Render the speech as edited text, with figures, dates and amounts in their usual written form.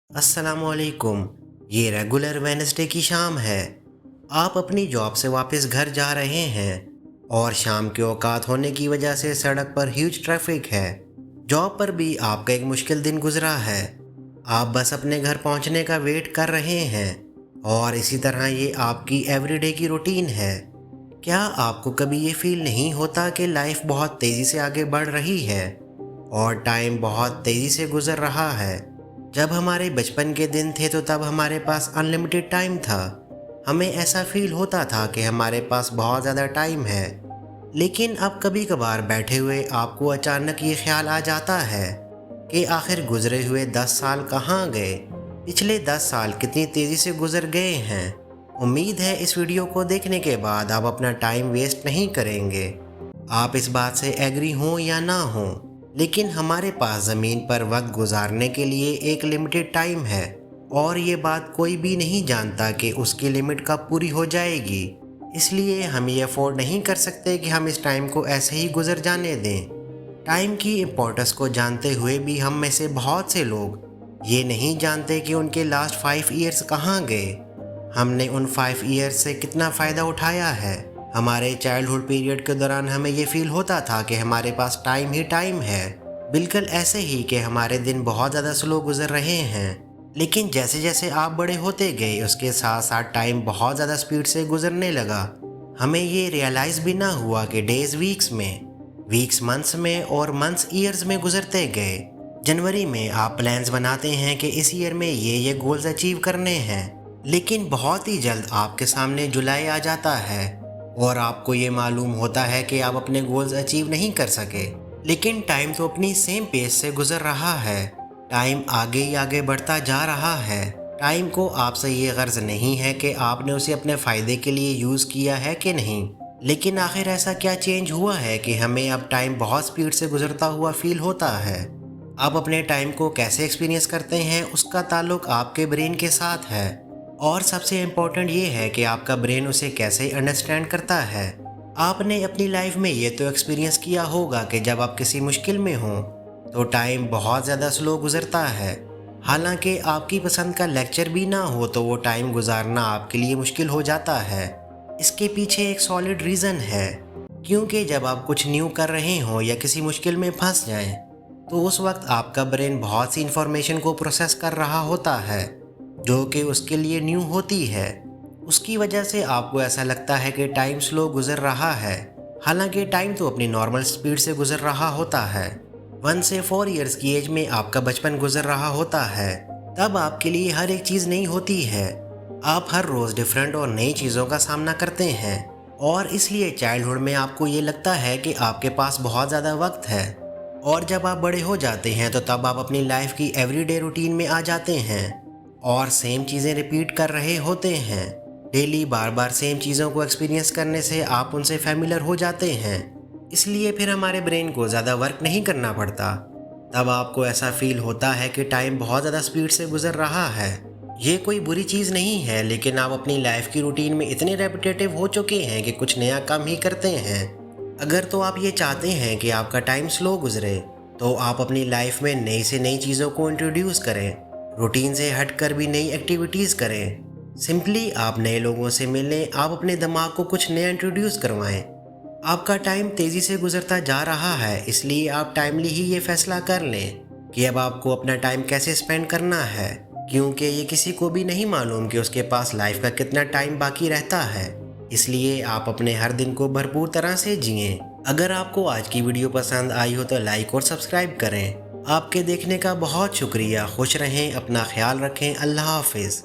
अस्सलाम वालेकुम। ये रेगुलर वेडनेसडे की शाम है। आप अपनी जॉब से वापस घर जा रहे हैं और शाम के औकात होने की वजह से सड़क पर ह्यूज ट्रैफिक है। जॉब पर भी आपका एक मुश्किल दिन गुजरा है। आप बस अपने घर पहुंचने का वेट कर रहे हैं और इसी तरह ये आपकी एवरीडे की रूटीन है। क्या आपको कभी ये फील नहीं होता कि लाइफ बहुत तेज़ी से आगे बढ़ रही है और टाइम बहुत तेज़ी से गुजर रहा है? जब हमारे बचपन के दिन थे तो तब हमारे पास अनलिमिटेड टाइम था। हमें ऐसा फील होता था कि हमारे पास बहुत ज़्यादा टाइम है। लेकिन अब कभी कभार बैठे हुए आपको अचानक ये ख्याल आ जाता है कि आखिर गुजरे हुए 10 साल कहाँ गए। पिछले 10 साल कितनी तेज़ी से गुजर गए हैं। उम्मीद है इस वीडियो को देखने के बाद आप अपना टाइम वेस्ट नहीं करेंगे। आप इस बात से एग्री हों या ना हों, लेकिन हमारे पास ज़मीन पर वक्त गुजारने के लिए एक लिमिटेड टाइम है और ये बात कोई भी नहीं जानता कि उसकी लिमिट कब पूरी हो जाएगी। इसलिए हम ये अफोर्ड नहीं कर सकते कि हम इस टाइम को ऐसे ही गुजर जाने दें। टाइम की इम्पोर्टेंस को जानते हुए भी हम में से बहुत से लोग ये नहीं जानते कि उनके लास्ट 5 ईयर्स कहाँ गए। हमने उन 5 ईयर्स से कितना फ़ायदा उठाया है। हमारे चाइल्डहुड पीरियड के दौरान हमें ये फील होता था कि हमारे पास टाइम ही टाइम है, बिल्कुल ऐसे ही कि हमारे दिन बहुत ज़्यादा स्लो गुजर रहे हैं। लेकिन जैसे जैसे आप बड़े होते गए उसके साथ साथ टाइम बहुत ज़्यादा स्पीड से गुजरने लगा। हमें ये रियलाइज़ भी ना हुआ कि डेज़ वीक्स में, वीक्स मंथ्स में और मंथ्स ईयर्स में गुजरते गए। जनवरी में आप प्लान्स बनाते हैं कि इस ईयर में ये गोल्स अचीव करने हैं, लेकिन बहुत ही जल्द आपके सामने जुलाई आ जाता है और आपको ये मालूम होता है कि आप अपने गोल्स अचीव नहीं कर सके। लेकिन टाइम तो अपनी सेम पेस से गुजर रहा है। टाइम आगे ही आगे बढ़ता जा रहा है। टाइम को आपसे ये गर्ज नहीं है कि आपने उसे अपने फ़ायदे के लिए यूज़ किया है कि नहीं। लेकिन आखिर ऐसा क्या चेंज हुआ है कि हमें अब टाइम बहुत स्पीड से गुजरता हुआ फील होता है। आप अपने टाइम को कैसे एक्सपीरियंस करते हैं उसका ताल्लुक आपके ब्रेन के साथ है, और सबसे इम्पोर्टेंट ये है कि आपका ब्रेन उसे कैसे अंडरस्टैंड करता है। आपने अपनी लाइफ में ये तो एक्सपीरियंस किया होगा कि जब आप किसी मुश्किल में हों तो टाइम बहुत ज़्यादा स्लो गुजरता है। हालांकि आपकी पसंद का लेक्चर भी ना हो तो वो टाइम गुजारना आपके लिए मुश्किल हो जाता है। इसके पीछे एक सॉलिड रीज़न है, क्योंकि जब आप कुछ न्यू कर रहे हों या किसी मुश्किल में फंस जाएं तो उस वक्त आपका ब्रेन बहुत सी इन्फॉर्मेशन को प्रोसेस कर रहा होता है जो कि उसके लिए न्यू होती है। उसकी वजह से आपको ऐसा लगता है कि टाइम स्लो गुजर रहा है, हालांकि टाइम तो अपनी नॉर्मल स्पीड से गुजर रहा होता है। 1 से 4 ईयर्स की एज में आपका बचपन गुजर रहा होता है। तब आपके लिए हर एक चीज़ नई होती है। आप हर रोज़ डिफरेंट और नई चीज़ों का सामना करते हैं और इसलिए चाइल्डहुड में आपको ये लगता है कि आपके पास बहुत ज़्यादा वक्त है। और जब आप बड़े हो जाते हैं तो तब आप अपनी लाइफ की एवरीडे रूटीन में आ जाते हैं और सेम चीज़ें रिपीट कर रहे होते हैं। डेली बार बार सेम चीज़ों को एक्सपीरियंस करने से आप उनसे फैमिलियर हो जाते हैं, इसलिए फिर हमारे ब्रेन को ज़्यादा वर्क नहीं करना पड़ता। तब आपको ऐसा फील होता है कि टाइम बहुत ज़्यादा स्पीड से गुजर रहा है। ये कोई बुरी चीज़ नहीं है, लेकिन आप अपनी लाइफ की रूटीन में इतने रेपिटेटिव हो चुके हैं कि कुछ नया कम ही करते हैं। अगर तो आप ये चाहते हैं कि आपका टाइम स्लो गुजरे तो आप अपनी लाइफ में नई से नई चीज़ों को इंट्रोड्यूस करें, रूटीन से हटकर भी नई एक्टिविटीज़ करें। सिंपली आप नए लोगों से मिलें, आप अपने दिमाग को कुछ नया इंट्रोड्यूस करवाएं। आपका टाइम तेज़ी से गुजरता जा रहा है, इसलिए आप टाइमली ही ये फैसला कर लें कि अब आपको अपना टाइम कैसे स्पेंड करना है, क्योंकि ये किसी को भी नहीं मालूम कि उसके पास लाइफ का कितना टाइम बाकी रहता है। इसलिए आप अपने हर दिन को भरपूर तरह से जिएं। अगर आपको आज की वीडियो पसंद आई हो तो लाइक और सब्सक्राइब करें। आपके देखने का बहुत शुक्रिया। खुश रहें, अपना ख्याल रखें। अल्लाह हाफिज़।